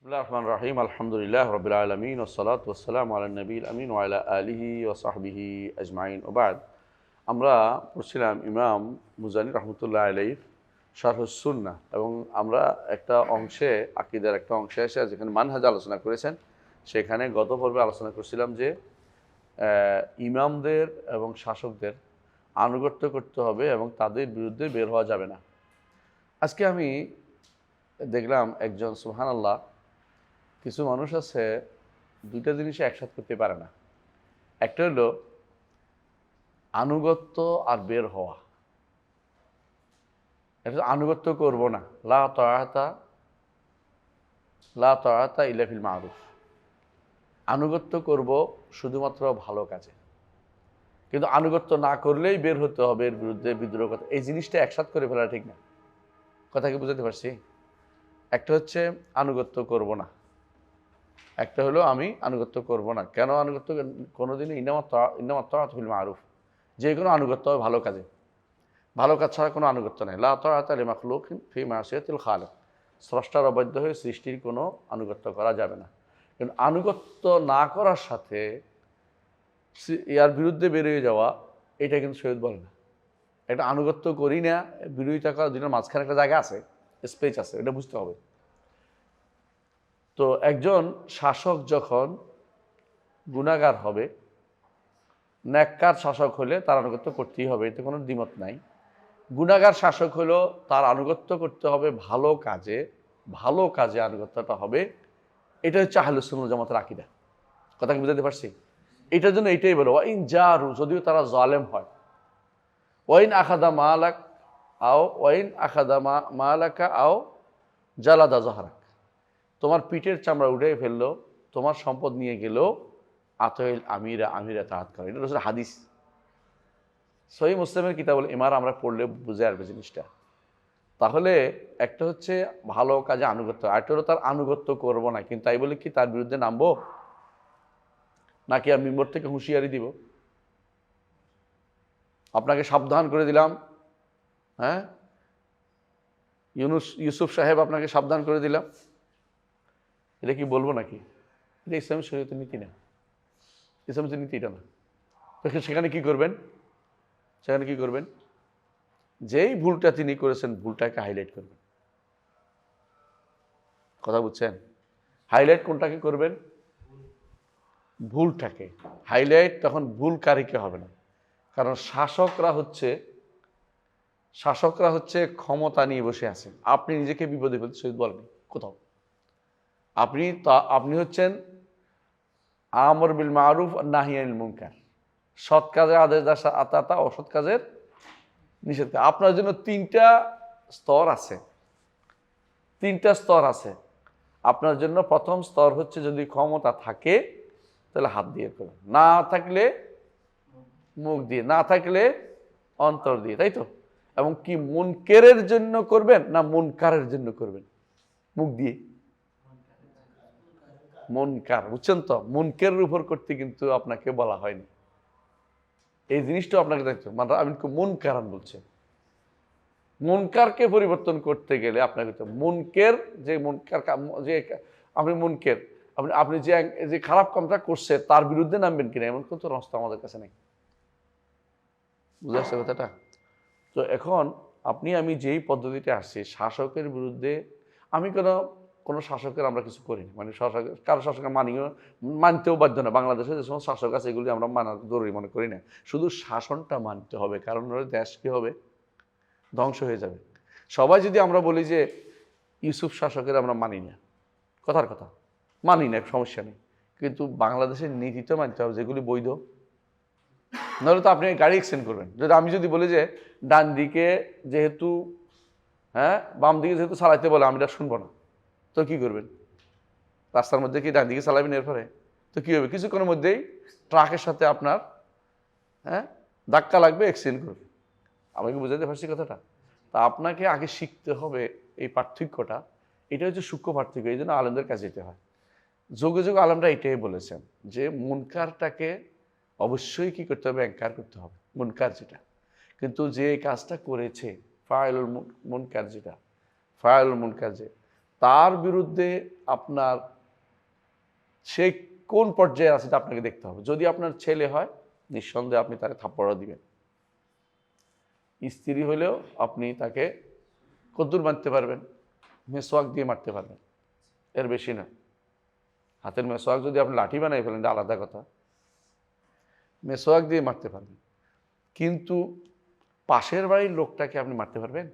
বিসমিল্লাহির রহমানির রহিম আলহামদুলিল্লাহ রাব্বিল আলামিন ওয়াসসালাতু ওয়াসসালামু আলা নবিয়িল আমিন ওয়া আলা আলিহি ওয়া সাহবিহি আজমাইন ওয়া বাদ। আমরা পড়ছিলাম ইমাম মুজানি রহমতুল্লাহ আলাইহির শারহুস সুন্নাহ এবং আমরা একটা অংশে আকীদার একটা অংশে এসে যেখানে মানহাজ আলোচনা করেছেন সেখানে গত পর্বে আলোচনা করছিলাম যে ইমামদের এবং শাসকদের আনুগত্য করতে হবে এবং তাদের বিরুদ্ধে বের হওয়া যাবে না। আজকে আমি দেখলাম একজন সুবহানাল্লাহ কিছু মানুষ আছে দুইটা জিনিস একসাথে করতে পারে না। একটা হলো আনুগত্য আর বের হওয়া। এটা আনুগত্য করব না, লা তাআতা ইল্লা ফিল মারুফ। আনুগত্য করব শুধুমাত্র ভালো কাজে, কিন্তু আনুগত্য না করলেই বের হতে হবে এর বিরুদ্ধে বিদ্রোহ করতে। এই জিনিসটা একসাথে করে ফেলা ঠিক না। কথা কি বুঝাতে পারছি? একটা হচ্ছে আনুগত্য করব না, একটা হলো আমি আনুগত্য করব না। কেন আনুগত্য? কোনোদিনই ইন্নামাত তাআতু ফিল মারুফ, যে কোনো আনুগত্য হবে ভালো কাজে। ভালো কাজ ছাড়া কোনো আনুগত্য নেই। লা তাআতা লিমাখলুকিন ফি মাসিয়াতিল খালিক। স্রষ্টার অবাধ্য হয়ে সৃষ্টির কোনো আনুগত্য করা যাবে না। কিন্তু আনুগত্য না করার সাথে ইয়ার বিরুদ্ধে বেরিয়ে যাওয়া, এটা কিন্তু শরীয়ত বলে না। একটা আনুগত্য করি না, বিরোধিতা করার দুটোর মাঝখানে একটা জায়গা আছে, স্পেস আছে, এটা বুঝতে হবে। তো একজন শাসক যখন গুনাহগার হবে, নেককার শাসক হলে তার আনুগত্য করতেই হবে, এতে কোনো দ্বিমত নাই। গুনাহগার শাসক হলো তার আনুগত্য করতে হবে ভালো কাজে, ভালো কাজে আনুগত্যটা হবে। এটা হচ্ছে আহলুস সুন্নাহ ওয়াল জামাতের আকীদা। কথা কি বুঝাতে পারছি? এটার জন্য এইটাই বলো, ওয়াইন জারু, যদিও তারা জালেম হয়, ওয়াইন আখাদা মালাক আও ওয়াইন আখাদা মালাকা আও জালাদা জাহরাক, তোমার পিঠের চামড়া উঠে ফেললো, তোমার সম্পদ নিয়ে গেল, আতইল আমিরা, আমিরা তাহাত করে। এটা হচ্ছে হাদিস, সহিহ মুসলিমের কিতাবুল ইমারা আমরা পড়লে বুঝে আসবে জিনিসটা। তাহলে একটা হচ্ছে ভালো কাজে আনুগত্য, আরেকটা হলো তার আনুগত্য করব না, কিন্তু তাই বলে কি তার বিরুদ্ধে নামবো? নাকি আমি মিম্বর থেকে হুঁশিয়ারি দিব, আপনাকে সাবধান করে দিলাম, হ্যাঁ ইউসুফ সাহেব আপনাকে সাবধান করে দিলাম, এটা কি বলবো নাকি? এটা ইসলামী শরীয়তের নীতি না, ইসলামের নীতি এটা না। সেখানে কি করবেন? সেখানে কি করবেন? যেই ভুলটা তিনি করেছেন ভুলটাকে হাইলাইট করবেন। কথা বুঝছেন? হাইলাইট কোনটাকে করবেন? ভুলটাকে হাইলাইট। তখন ভুলকারীকে হবে না, কারণ শাসকরা হচ্ছে ক্ষমতা নিয়ে বসে আছেন। আপনি নিজেকে বিপদে ফেলতে শহীদ বলেনি কোথাও। আপনি হচ্ছেন আমর বিল মারুফ আর নাহি আনিল মুনকার, সৎ কাজের আদেশ দেওয়া, আতা অসৎ কাজের নিষেধ। আপনার জন্য তিনটা স্তর আছে। আপনার জন্য প্রথম স্তর হচ্ছে, যদি ক্ষমতা থাকে তাহলে হাত দিয়ে করবেন, না থাকলে মুখ দিয়ে, না থাকলে অন্তর দিয়ে, তাই তো? এবং কি মুনকেরের জন্য করবেন না মুনকারের জন্য করবেন? মুখ দিয়ে। মুনকার, বুঝছেন তো? মুনকেরের উপর করতে কিন্তু আপনাকে বলা হয়নি। এই জিনিসটা আপনাকে দেখতে, মানে আমি মুনকারান বলছে। মুনকারকে পরিবর্তন করতে গেলে আপনাকে মুনকের, যে মুনকার যে আপনি মুনকের, আপনি যে খারাপ কামটা করছে তার বিরুদ্ধে নামবেন কিনা, এমন কোনো রাস্তা আমাদের কাছে নেই। বুঝে আসছে কথাটা? তো এখন আমি যেই পদ্ধতিতে আসছি, শাসকের বিরুদ্ধে আমি কোনো শাসকের আমরা কিছু করিনি, মানে কারো শাসকের মানতেও বাধ্য না। বাংলাদেশে যে সমস্ত শাসক আছে এগুলি আমরা মানা জরুরি মনে করি না। শুধু শাসনটা মানতে হবে, কারণ দেশ কি হবে? ধ্বংস হয়ে যাবে। সবাই যদি আমরা বলি যে ইউসুফ শাসকের আমরা মানি না, কথার কথা মানি না, সমস্যা নেই, কিন্তু বাংলাদেশের নীতিটা মানতে হবে যেগুলি বৈধ। নাহলে তো আপনি গাড়ি এক্সচেঞ্জ করবেন। আমি যদি বলি যে ডান দিকে যেহেতু, বাম দিকে যেহেতু চালাইতে বলে, আমি এটা শুনবো না, তো কি করবেন? রাস্তার মধ্যে কি ডান দিকে চালাবেন? এরপরে তো কি হবে? কিছুক্ষণের মধ্যেই ট্রাকের সাথে আপনার ধাক্কা লাগবে, এক্সচেঞ্জ করবে। আমাকে বুঝাতে পারছি কথাটা? তা আপনাকে আগে শিখতে হবে এই পার্থক্যটা। এটা হচ্ছে সূক্ষ্ম পার্থক্য, এই জন্য আলেমদের কাছে যেতে হয়। যোগে যোগে আলেমরা এটাই বলেছেন যে মুনকারটাকে অবশ্যই কি করতে হবে? এনকার করতে হবে, মুনকার যেটা। কিন্তু যে কাজটা করেছে ফাইলুল মুনকার, যেটা ফাইলুল মুনকার, যে তার বিরুদ্ধে আপনার সে কোন পর্যায়ে আছে এটা আপনাকে দেখতে হবে। যদি আপনার ছেলে হয় নিঃসন্দেহে আপনি তাকে থাপ্পড় দিবেন। স্ত্রী হলেও আপনি তাকে কদ্দুর মারতে পারবেন, মেসোয়াক দিয়ে মারতে পারবেন, এর বেশি না। হাতের মেসোয়াক যদি আপনি লাঠি বানাই ফেলেন এটা আলাদা কথা, মেসোয়াক দিয়ে মারতে পারবেন। কিন্তু পাশের বাড়ির লোকটাকে আপনি মারতে পারবেন?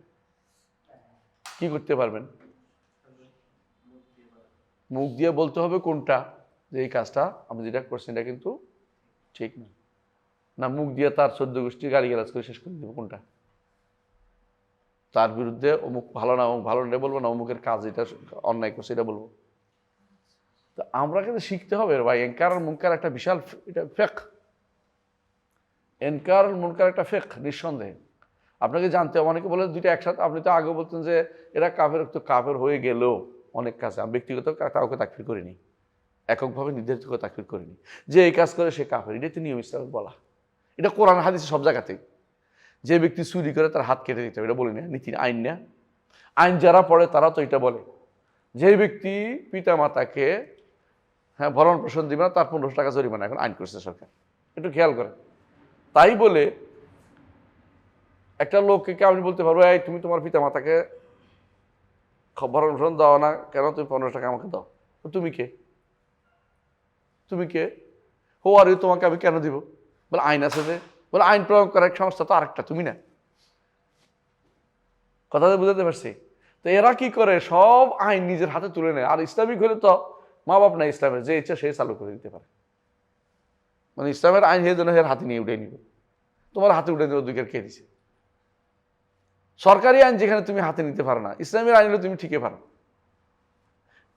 কি করতে পারবেন? মুখ দিয়ে বলতে হবে কোনটা, যে এই কাজটা আপনি যেটা করছেন এটা কিন্তু ঠিক না। না মুখ দিয়ে তার 14 গোষ্ঠী গালিগালাজ করে শেষ করে দেবো কোনটা? তার বিরুদ্ধে অমুক ভালো না, অমুক ভালো না বলবো না, অমুকের কাজ এটা অন্যায় করছে এটা বলবো? তো আমরা কিন্তু শিখতে হবে ভাই, এনকার আর মুনকার একটা বিশাল এটা ফেক। এনকার মুনকার একটা ফেক নিঃসন্দেহে আপনাকে জানতে হবে। অনেকে বলে দুইটা একসাথে, আপনি তো আগে বলতেন যে এরা কাফের, তো কাফের হয়ে গেলেও অনেক কাছে আমি ব্যক্তিগত কাউকে তাকফির করিনি, এককভাবে নির্ধারিত করে তাকফির করিনি যে এই কাজ করে সে কাফের। এটা তো নিয়ম ইসলামের বলা, এটা কোরআন হাদিসে সব জায়গাতেই। যে ব্যক্তি চুরি করে তার হাত কেটে দিতে হবে এটা বলি না, নীতি আইন না। আইন যারা পড়ে তারা তো এটা বলে। যে ব্যক্তি পিতা মাতাকে ভরণ পোষণ দিবে না তার 1500 টাকা জরিমানা এখন আইন করছে সরকার, একটু খেয়াল করে। তাই বলে একটা লোককে আপনি বলতে পারবো এই তুমি তোমার পিতা মাতাকে ভরণ পোষণ দাও না কেন, তুমি 1500 টাকা আমাকে দাও। তুমি কে? তুমি কে? হো আর তোমাকে আমি কেন দিব? বলে আইন আছে যে, বলে আইন প্রয়োগ করার এক সংস্থা তো আরেকটা, তুমি না। কথাটা বুঝাতে পারছি? তো এরা কি করে সব আইন নিজের হাতে তুলে নেয়। আর ইসলামিক হলে তো মা বাপ না, ইসলামের যে ইচ্ছা সে চালু করে দিতে পারে। মানে ইসলামের আইন সেই জন্য এর হাতে নিয়ে উঠে নিবে, তোমার হাতে উঠে নিয়ে অধিকার কে দিছে? সরকারি আইন যেখানে তুমি হাতে নিতে পারো না, ইসলামের আইন হলে তুমি ঠিকই পারো।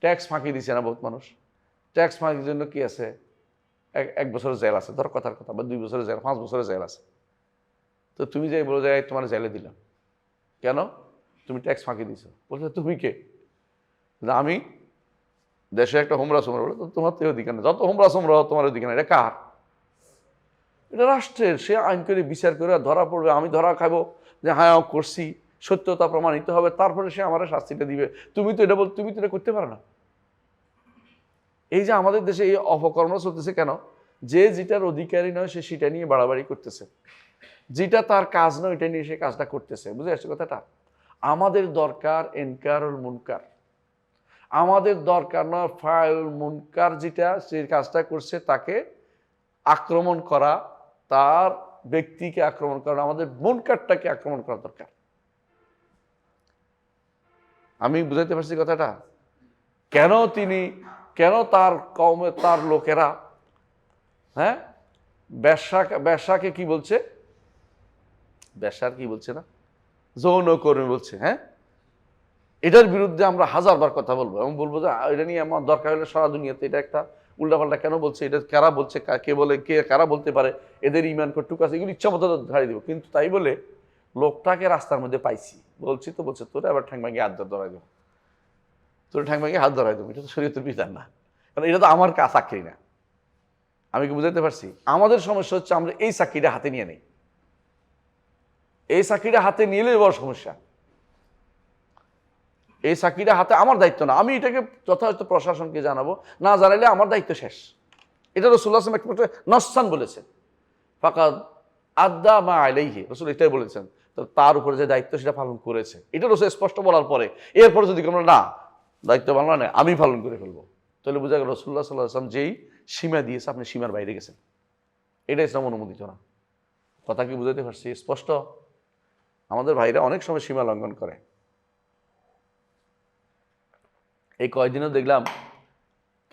ট্যাক্স ফাঁকি দিছে না বহুত মানুষ, ট্যাক্স ফাঁকির জন্য কি আছে, 1 বছরের জেল আছে, ধর কথার কথা, বা 2 বছরের জেল, 5 বছরের জেল আছে। তো তুমি যাই বলো যে তোমার জেলে দিলাম কেন, তুমি ট্যাক্স ফাঁকি দিছো। বলছে তুমি কে? আমি দেশে একটা হোমরা সোমরা, বলে তোমার তো অধিকার নেই, যত হোমরা সোমরা তোমার অধিকার নেই। এটা কার? এটা রাষ্ট্রের। সে আইন করে বিচার করে ধরা পড়বে, আমি ধরা খাবো যে হ্যাঁ করছি, সত্যতা প্রমাণিত হবে, তারপরে সে আমার শাস্তিটা দিবে। তুমি তো এটা তুমি তো এটা করতে পারো না। এই যে আমাদের দেশে এই অপকর্ম চলতেছে কেন? যে যেটার অধিকারী নয় সে সেটা নিয়ে বাড়াবাড়ি করতেছে, যেটা তার কাজ নয় এটা নিয়ে সে কাজটা করতেছে। বুঝে আসছে কথাটা? আমাদের দরকার ইনকারুল মুনকার, আমাদের দরকার নয় ফাইল মুনকার, যেটা সে কাজটা করছে তাকে আক্রমণ করা, তার ব্যক্তিকে আক্রমণ করা, আমাদের মুনকারটাকে আক্রমণ করা দরকার। আমি বুঝাইতে পারছি কথাটা? কেন তার কওমে তার লোকেরা ব্যবসাকে কি বলছে, ব্যবসার কি বলছে না, যৌন কর্মী বলছে। এটার বিরুদ্ধে আমরা 1000বার কথা বলবো এবং বলবো যে এটা নিয়ে আমার দরকার হলে সারা দুনিয়াতে এটা একটা উল্টাপাল্টা কেন বলছে, এটা কারা বলছে, কে বলে, কারা বলতে পারে, এদের ইমান কটুক আছে, এগুলো ইচ্ছা মতো ধাড়ি দিব। কিন্তু তাই বলে লোকটাকে রাস্তার মধ্যে পাইছি, বলছি তো বলছে তোরে আবার ঠ্যাং ভাঙিয়ে হাত ধরাই দেবো, তোর ঠ্যাং ভাঙিয়ে হাত ধরাই দেবো, এটা তো শরীয়তের বিধান না, কারণ এটা তো আমার চাকরি না। আমি কি বুঝাতে পারছি? আমাদের সমস্যা হচ্ছে আমরা এই চাকরিটা হাতে নিয়ে নেই, এই চাকরিটা হাতে নিলেই বড় সমস্যা। এই চাকরিটা হাতে আমার দায়িত্ব না, আমি এটাকে যথাযথ প্রশাসনকে জানাবো, না জানাইলে আমার দায়িত্ব শেষ। এটা রাসূলুল্লাহ সাল্লাল্লাহু আলাইহি ওয়াসাল্লাম নসসান বলেছেন, ফাকাদ আদ্দা মা আলাইহি, রাসূল এটাই বলেছেন। তো তার উপরে যে দায়িত্ব সেটা পালন করেছে, এটা রাসূল স্পষ্ট বলার পরে এরপরে যদি কোনো না দায়িত্ব পালন না আমি পালন করে ফেলবো, তাহলে বোঝা গেল রাসূলুল্লাহ সাল্লাল্লাহু আলাইহি ওয়াসাল্লাম যেই সীমা দিয়েছে আপনি সীমার বাইরে গেছেন, এটা ইসলাম অনুমোদিত না। কথা কি বুঝাতে পারছি স্পষ্ট? আমাদের ভাইরা অনেক সময় সীমা লঙ্ঘন করে। এই কয়েকদিনও দেখলাম,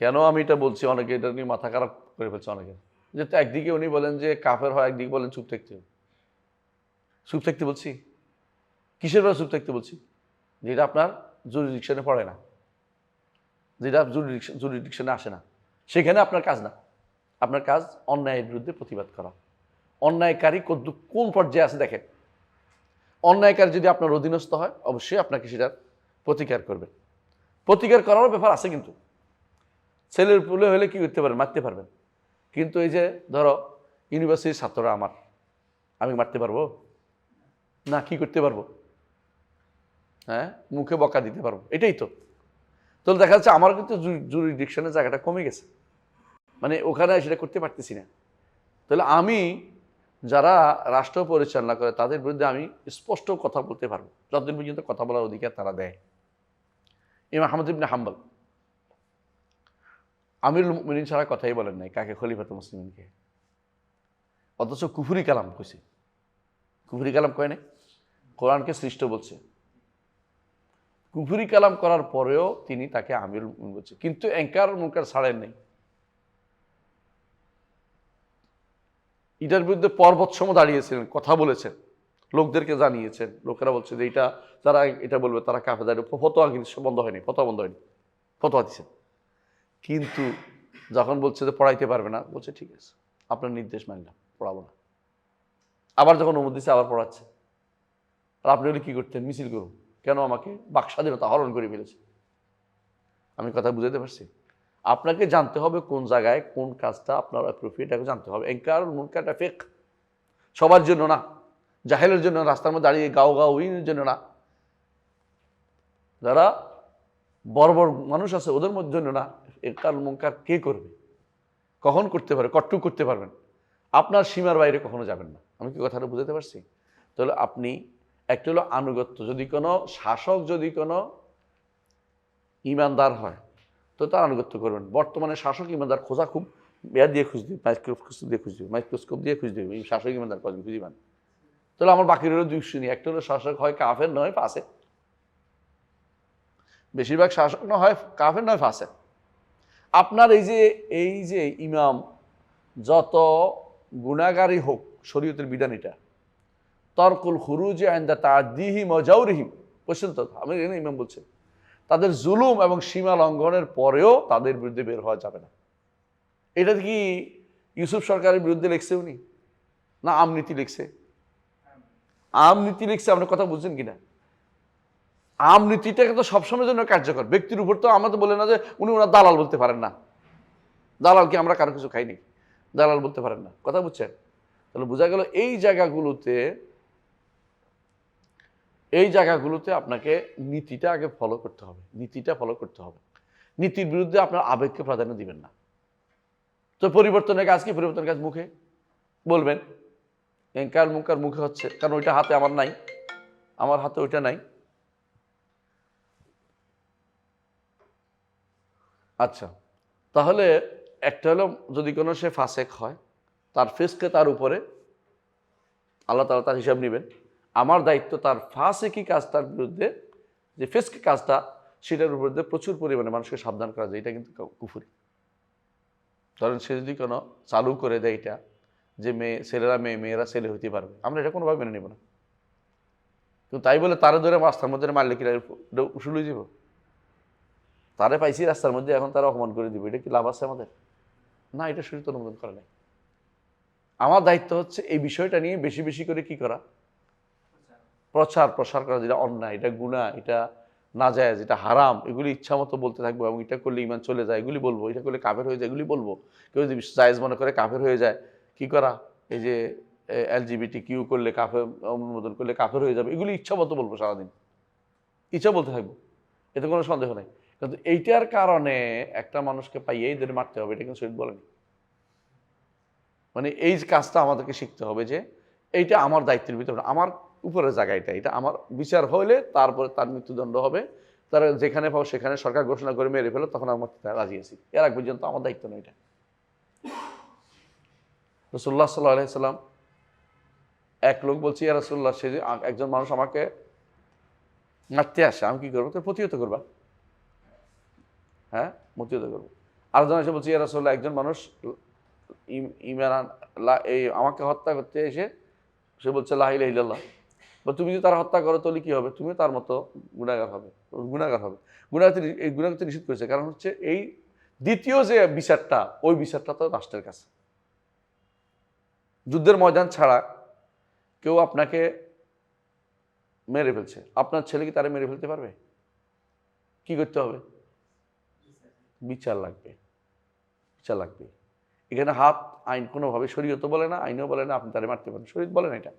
কেন আমি এটা বলছি, অনেকে এটা নিয়ে মাথা খারাপ করে ফেলছে অনেকে, যে তো একদিকে উনি বলেন যে কাফের হয়, একদিকে বলেন চুপ থাকতে। চুপ থাকতে বলছি কিসের ব্যাপারে? চুপ থাকতে বলছি যেটা আপনার জুরিডিকশনে পড়ে না, যেটা জুরিডিকশনে আসে না, সেখানে আপনার কাজ না। আপনার কাজ অন্যায়ের বিরুদ্ধে প্রতিবাদ করা। অন্যায়কারী কোন পর্যায়ে আছে দেখেন। অন্যায়কারী যদি আপনার অধীনস্থ হয় অবশ্যই আপনাকে সেটার প্রতিকার করবেন, প্রতিকার করারও ব্যাপার আছে। কিন্তু ছেলের পুলে হলে কি করতে পারবেন? মারতে পারবেন। কিন্তু এই যে ধরো ইউনিভার্সিটির ছাত্ররা আমার, আমি মারতে পারবো না? কি করতে পারবো? মুখে বকা দিতে পারবো, এটাই তো। তাহলে দেখা যাচ্ছে আমার কিন্তু জুরিডিকশনের জায়গাটা কমে গেছে, মানে ওখানে সেটা করতে পারতেছি না। তাহলে আমি যারা রাষ্ট্র পরিচালনা করে তাদের বিরুদ্ধে আমি স্পষ্ট কথা বলতে পারবো যতদিন পর্যন্ত কথা বলার অধিকার তারা দেয়। ইমাম আহমদ ইবনে হাম্বল আমিরুল মুমিনিন ছাড়া কথাই বলেন নাই কাকে খলিফাতুল মুসলিমিনকে, অথচ কুফরি কালাম কইছে। কুফরি কালাম কয় নাই, কোরআনকে সৃষ্ট বলছে। কুফরি কালাম করার পরেও তিনি তাকে আমিরুল মুমিনিন বলছে, কিন্তু এনকার মুনকার ছাড়েন নেই। এটার বিরুদ্ধে পর্বত সম দাঁড়িয়েছিলেন, কথা বলেছেন, লোকদেরকে জানিয়েছেন। লোকেরা বলছে যে এটা যারা এটা বলবে তারা কাফের, ফতোয়া কিন্তু বন্ধ হয়নি, ফতোয়া বন্ধ হয়নি, ফতোয়া দিচ্ছেন। কিন্তু যখন বলছে যে পড়াইতে পারবে না, বলছে ঠিক আছে আপনার নির্দেশ মানলাম, পড়াবো না। আবার যখন অনুমতি দিচ্ছে আবার পড়াচ্ছে। আর আপনি হলে কি করতেন, মিছিল করুন, কেন আমাকে বাক স্বাধীনতা হরণ করে ফেলেছে। আমি কথা বুঝাতে পারছি? আপনাকে জানতে হবে কোন জায়গায় কোন কাজটা আপনার অ্যাপ্রোপ্রিয়েট, এটাকে জানতে হবে। এনকারুল মুনকারটা ফেক, সবার জন্য না, জাহেলের জন্য, রাস্তার মধ্যে দাঁড়িয়ে গাও গাওয়িনের জন্য না, যারা বড় বড় মানুষ আছে ওদের মধ্যে জন্য না। এনকারুল মুনকার কে করবে, কখন করতে পারে, কটটুক করতে পারবেন, আপনার সীমার বাইরে কখনো যাবেন না। আমি কি কথাটা বুঝাতে পারছি? তাহলে আপনি একটা হলো আনুগত্য, যদি কোনো শাসক যদি কোনো ইমানদার হয় তো তার আনুগত্য করবেন। বর্তমানে শাসক ইমানদার খোঁজা খুব দিয়ে খুঁজতে, মাইক্রোস্কোপ দিয়ে খুঁজতে হবে এই শাসক ইমানদার কজন খুঁজে পান। তাহলে আমার বাকি রইল দুই শ্রেণী, একটা হলো শাসক হয় কাফের নয় ফাসে, বেশিরভাগ শাসক না হয় কাফের নয় ফাসে। আপনার এই যে ইমাম যত গুনাহগারী হোক, শরীয়তের বিধান এটা, তরকুল খুরুজে আইন্দা তাআদ্দিহিম ওয়া জাওরিহিম, পর্যন্ত আমি ইমাম বলছে তাদের জুলুম এবং সীমা লঙ্ঘনের পরেও তাদের বিরুদ্ধে বের হওয়া যাবে না। এটা কি ইউসুফ সরকারের বিরুদ্ধে লিখছে উনি, না আমনীতি লিখছে? আমনীতি লিখছে। আপনার কথা বুঝছেন কিনা? আমনীতিটাকে তো সবসময়ের জন্য কার্যকর, ব্যক্তির উপর তো আমরা তো বলে না যে উনি ওনার দালাল বলতে পারেন না। দালাল কি আমরা কারো কিছু খাইনি, দালাল বলতে পারেন না, কথা বুঝছেন? তাহলে বোঝা গেল এই জায়গাগুলোতে আপনাকে নীতিটা আগে ফলো করতে হবে, নীতিটা ফলো করতে হবে। নীতির বিরুদ্ধে আপনার আবেগকে প্রাধান্য দিবেন না। তো পরিবর্তনের কাজ কি? পরিবর্তনের কাজ মুখে বলবেন, এনকার মুনকার মুখে হচ্ছে, কারণ ওইটা হাতে আমার নাই, আমার হাতে ওইটা নাই। আচ্ছা, তাহলে একটা হলো যদি কোনো সে ফাসেক হয়, তার ফেসকে তার উপরে আল্লাহ তাআলা তার হিসাব নেবেন। আমার দায়িত্ব তার ফাসেকি কাজটার বিরুদ্ধে, যে ফেসকি কাজটা, সেটার বিরুদ্ধে প্রচুর পরিমাণে মানুষকে সাবধান করা যায়। এটা কিন্তু কুফরি। ধরেন সে যদি কোনো চালু করে দেয় এটা যে ছেলেরা মেয়েরা ছেলে হইতে পারবে, আমরা এটা কোনোভাবে মেনে নেব না। কিন্তু তাই বলে তারা ধরে রাস্তার মধ্যে মারলে কি উসুল হয়ে যাব? তারে পাইছি রাস্তার মধ্যে, এখন তারা অপমান করে দিব, এটা কি লাভ আছে আমাদের? না, এটা শরীয়ত অনুমোদন করে নাই। আমার দায়িত্ব হচ্ছে এই বিষয়টা নিয়ে বেশি বেশি করে কি করা, প্রসার করা, যেটা অন্যায়, এটা গুনাহ, এটা নাজায়েজ, এটা হারাম, এগুলি ইচ্ছা মতো বলতে থাকবো। এবং এটা করলে ঈমান চলে যায় এগুলি বলবো, এটা করলে কাফের হয়ে যায় এগুলি বলবো। কেউ যদি জায়েজ মনে করে কাফের হয়ে যায়, কি করা, এই যে LGBTQ করলে কাফের, অনুমোদন করলে কাফের হয়ে যাবে, এগুলি ইচ্ছা মতো বলবো, সারাদিন ইচ্ছা বলতে থাকবো, এতে কোনো সন্দেহ নেই। কিন্তু এইটার কারণে একটা মানুষকে পাইয়েই ধরে মারতে হবে, এটা কিন্তু শরীয়ত বলেনি। মানে এই কাজটা আমাদেরকে শিখতে হবে যে এইটা আমার দায়িত্বের ভিতরে, আমার উপরের জায়গা, এটা আমার বিচার হইলে তারপরে তার মৃত্যুদণ্ড হবে। তারা যেখানে পাও সেখানে সরকার ঘোষণা করে মেরে ফেলো, তখন আমার রাজি আছি। এর আগ পর্যন্ত আমার দায়িত্ব নয় এটা। রাসূলুল্লাহ সাল্লাল্লাহু আলাইহি সাল্লাম, এক লোক বলছে, ইয়া রাসূলুল্লাহ, সে যে একজন মানুষ আমাকে মারতে আসে, আমি কি করবো? তো প্রতিহত করবা, হ্যাঁ প্রতিহত করবো। আরেকজন এসে বলছে, ইয়া রাসূলুল্লাহ, একজন মানুষ এই আমাকে হত্যা করতে এসে সে বলছে লা ইলাহা ইল্লাল্লাহ, বা তুমি যদি তার হত্যা করো তাহলে কি হবে? তুমি তার মতো গুনাহগার হবে। এই গুনাহকে নিষেধ করেছে, কারণ হচ্ছে এই দ্বিতীয় যে বিচারটা, ওই বিচারটা তো রাষ্ট্রের কাছে। যুদ্ধের ময়দান ছাড়া কেউ আপনাকে মেরে ফেলছে, আপনার ছেলে কি তারা মেরে ফেলতে পারবে? কি করতে হবে? বিচার লাগবে, বিচার লাগবে। এখানে হাত আইন কোনোভাবে শরীয়তও বলে না, আইনও বলে না আপনি তারে মারতে পারেন, শরীয়ত বলে না এটা।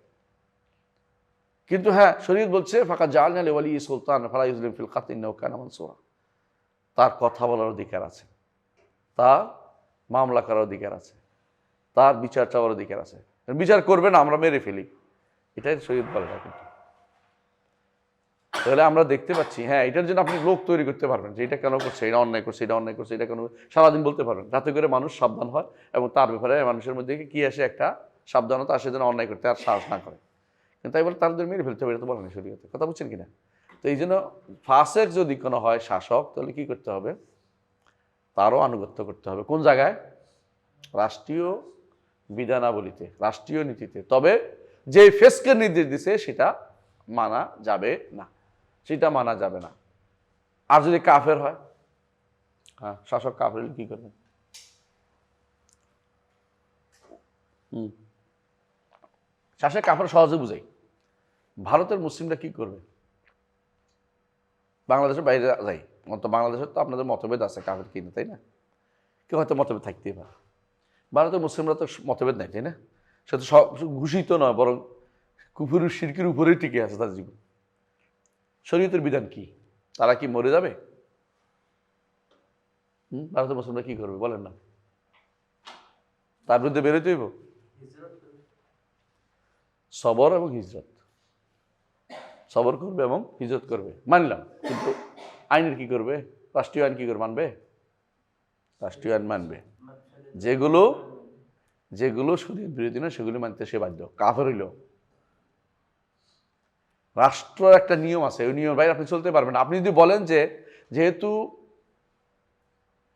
কিন্তু হ্যাঁ, শরীয়ত বলছে ফাকাদ জাআলনা লিওয়ালিয়্যি সুলতানান ফালা ইউযলিম ফিল কাতলি ইন্নাহু কানা মানসুরা। তার কথা বলার অধিকার আছে, তার মামলা করার অধিকার আছে, তার বিচার চাওয়ার অধিকার আছে। বিচার করবে না, আমরা মেরে ফেলি, এটাই শহীদ বলে না। কিন্তু তাহলে আমরা দেখতে পাচ্ছি, হ্যাঁ, এটার জন্য আপনি লোক তৈরি করতে পারবেন যে এটা কেন করছে, এটা অন্যায় করছে, এটা অন্যায় করছে, এটা কেন, সারাদিন বলতে পারবেন, যাতে করে মানুষ সাবধান হয় এবং তার ব্যাপারে মানুষের মধ্যে কি আসে, একটা সাবধানতা আসে যেন অন্যায় করতে আর সাহস না করে। কিন্তু তাই বলে তাদের মেরে ফেলতে হবে এটা তো বলেনি শরীয়তে, কথা বুঝছেন কিনা? তো এই জন্য ফাসেক যদি কোনো হয় শাসক, তাহলে কি করতে হবে, তারও আনুগত্য করতে হবে। কোন জায়গায়? রাষ্ট্রীয় বিধানাবলীতে, রাষ্ট্রীয় নীতিতে। তবে যে ফেসকের নির্দেশ দিছে সেটা মানা যাবে না, সেটা মানা যাবে না। আর যদি কাফের হয়, হ্যাঁ, শাসক কাফের হলে কি করবেন? শাসক কাফের সহজে বুঝাই। ভারতের মুসলিমরা কি করবে? বাংলাদেশের বাইরে যাই, বাংলাদেশের তো আপনাদের মতভেদ আছে কাফের কিনা, তাই না? কেউ হয়তো মতভেদ থাকতেই পারে। ভারতের মুসলিমরা তো মতভেদ নাই, তাই না? সে তো সব ঘোষিত নয়, বরং কুফুরের শিরকের উপরেই টিকে আছে তার জীবন। শরীয়তের বিধান কি? তারা কি মরে যাবে? ভারতের মুসলিমরা কি করবে বলেন না? তার বিরুদ্ধে বেরোতে হইব, সবর এবং হিজরত, সবর করবে এবং হিজরত করবে, মানলাম। কিন্তু আইনের কি করবে? রাষ্ট্রীয় আইন কি করে মানবে? রাষ্ট্রীয় আইন মানবে। যেগুলো যেগুলো শরীয়ত বিরোধী না সেগুলি মানতে সে বাধ্য, কাফের হইল। রাষ্ট্র একটা নিয়ম আছে, ওই নিয়মের বাইরে আপনি চলতে পারবেন না। আপনি যদি বলেন যে যেহেতু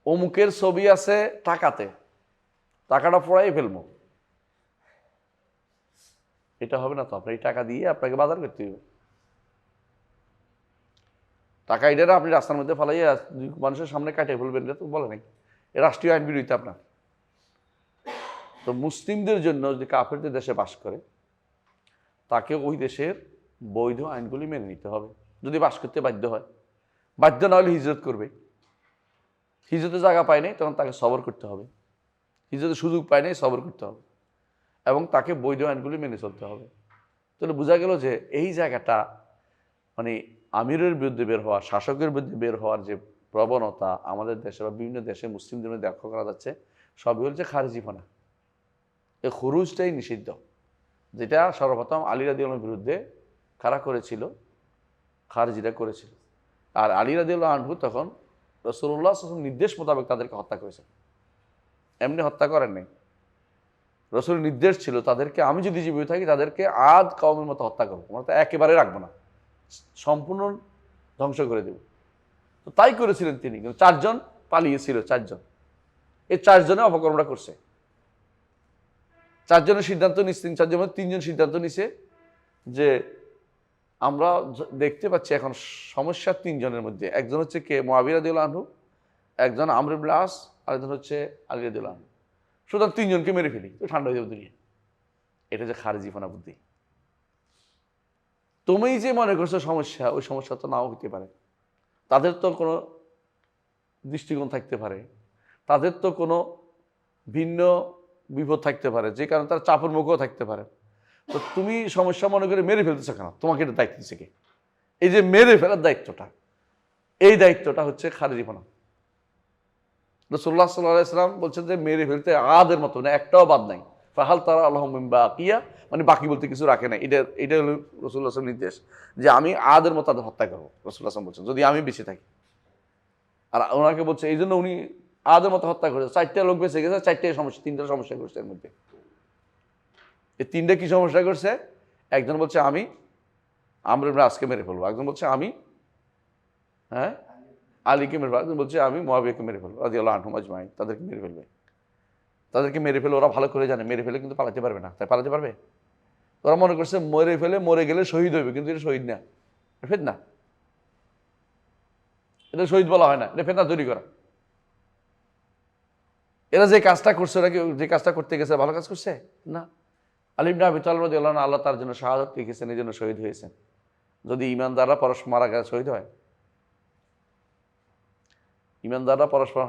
অমুকের ছবি আছে টাকাতে, টাকাটা পড়াই ফেলবো, এটা হবে না তো। আপনার এই টাকা দিয়ে আপনাকে বাজার করতে হবে। টাকা এটা আপনি রাস্তার মধ্যে ফেলাইয়া মানুষের সামনে কাটিয়ে ফেলবেন, এটা তো বলে নাই, এ রাষ্ট্রীয় আইন বিরোধিতা আপনার। তো মুসলিমদের জন্য যদি কাফেরদের দেশে বাস করে, তাকে ওই দেশের বৈধ আইনগুলি মেনে নিতে হবে, যদি বাস করতে বাধ্য হয়। বাধ্য না হলে হিজরত করবে। হিজরতে জায়গা পায় নাই, তখন তাকে সবর করতে হবে। হিজরতের সুযোগ পায় নাই, সবর করতে হবে এবং তাকে বৈধ আইনগুলি মেনে চলতে হবে। তাহলে বোঝা গেল যে এই জায়গাটা মানে আমিরের বিরুদ্ধে বের হওয়া, শাসকের বিরুদ্ধে বের হওয়ার যে প্রবণতা আমাদের দেশে বা বিভিন্ন দেশে মুসলিমদের মধ্যে লক্ষ্য করা যাচ্ছে, সবই হচ্ছে খারিজিপনা। এই খুরুজটাই নিষিদ্ধ, যেটা সর্বপ্রথম আলী রাদিয়াল্লাহুর বিরুদ্ধে কারা করেছিল? খারিজিরা করেছিল। আর আলী রাদিয়াল্লাহু আনহু তখন রাসূলুল্লাহ সাল্লাল্লাহু আলাইহি ওয়াসাল্লাম নির্দেশ মোতাবেক তাদেরকে হত্যা করেছেন, এমনি হত্যা করেন নাই। রাসূলের নির্দেশ ছিল তাদেরকে, আমি যদি জীবিত থাকি তাদেরকে আদ কওমের মতো হত্যা করবো, আমরা তো একেবারে রাখবো না, সম্পূর্ণ ধ্বংস করে দেব। তো তাই করেছিলেন তিনি। কিন্তু 4 জন পালিয়েছিল, 4 জন। এই 4 জনে অপকর্মটা করছে। 4 জনের সিদ্ধান্ত নিচ্ছেন, 4 জনের 3 জন সিদ্ধান্ত নিছে যে আমরা দেখতে পাচ্ছি এখন সমস্যা 3 জনের মধ্যে। একজন হচ্ছে কে? মুআবিয়া রাদিয়াল্লাহু আনহু, একজন আমর ইবনে আস, আরেকজন হচ্ছে আলী রাদিয়াল্লাহু আনহু। সুতরাং 3 জনকে মেরে ফেলি, তো ঠান্ডা হয়ে যাবে দুনিয়া। এটা যে খারিজিপনা বুদ্ধি। তুমি যে মনে করছো সমস্যা, ওই সমস্যা তো নাও হতে পারে। তাদের তো কোনো দৃষ্টিকোণ থাকতে পারে, তাদের তো কোনো ভিন্ন বিপদ থাকতে পারে, যে কারণে তার চাপের মুখেও থাকতে পারে। তো তুমি সমস্যা মনে করে মেরে ফেলতেছো কেন? তোমাকে এটা দায়িত্ব দিচ্ছে কে? এই যে মেরে ফেলার দায়িত্বটা, এই দায়িত্বটা হচ্ছে খারিজিপনা। রাসূলুল্লাহ সাল্লাল্লাহু আলাইহি ওয়াসাল্লাম বলছেন যে মেরে ফেলতে আদের মতো না, একটাও বাদ নাই। ফাহাল তারা আল্লাহুম মিন বাকিয়া, মানে বাকি বলতে কিছু রাখে নাই। এটা হলো রাসূলুল্লাহ সাল্লাল্লাহু নির্দেশ যে আমি আদের মতো তাদের হত্যা করবো। রাসূলুল্লাহ সাল্লাল্লাহু বলছেন যদি আমি বেঁচে থাকি। আর ওনাকে বলছে এই জন্য উনি আদের মতো হত্যা করেছে। 4টা লোক বেঁচে গেছে, 4টাই সমস্যা, 3টা সমস্যা করছে এর মধ্যে। এই 3টা কি সমস্যা করছে? একজন বলছে আমি আমর ইবনে আসকে মেরে ফেলবো, একজন বলছে আমি আলীকে মেরে ফেলবো, একজন বলছে আমি মুআবিয়াকে মেরে ফেলবো রাদিয়াল্লাহু আনহুম আজমাইন। তাদেরকে মেরে ফেলবে, তাদেরকে মেরে ফেলে ওরা ভালো করে জানে মেরে ফেলে কিন্তু পালাতে পারবে না। তাই পালাতে পারবে? ওরা মনে করছে মরে ফেলে, মরে গেলে শহীদ হইবে, কিন্তু এটা শহীদ না, ফিতনা। এটা শহীদ বলা হয় না, এটা ফিতনা তৈরি করা। এরা যে কাজটা করছে, ওরা কি যে কাজটা করতে গেছে ভালো কাজ করছে? না। আলী ইবনে আবি তালিব রাদিয়াল্লাহু আনহু, আল্লাহ তার জন্য শাহাদাত লিখেছেন, এই জন্য শহীদ হয়েছেন। যদি ইমানদাররা পরস্পর মারা গেলে শহীদ হয়? ইমানদাররা পরস্পর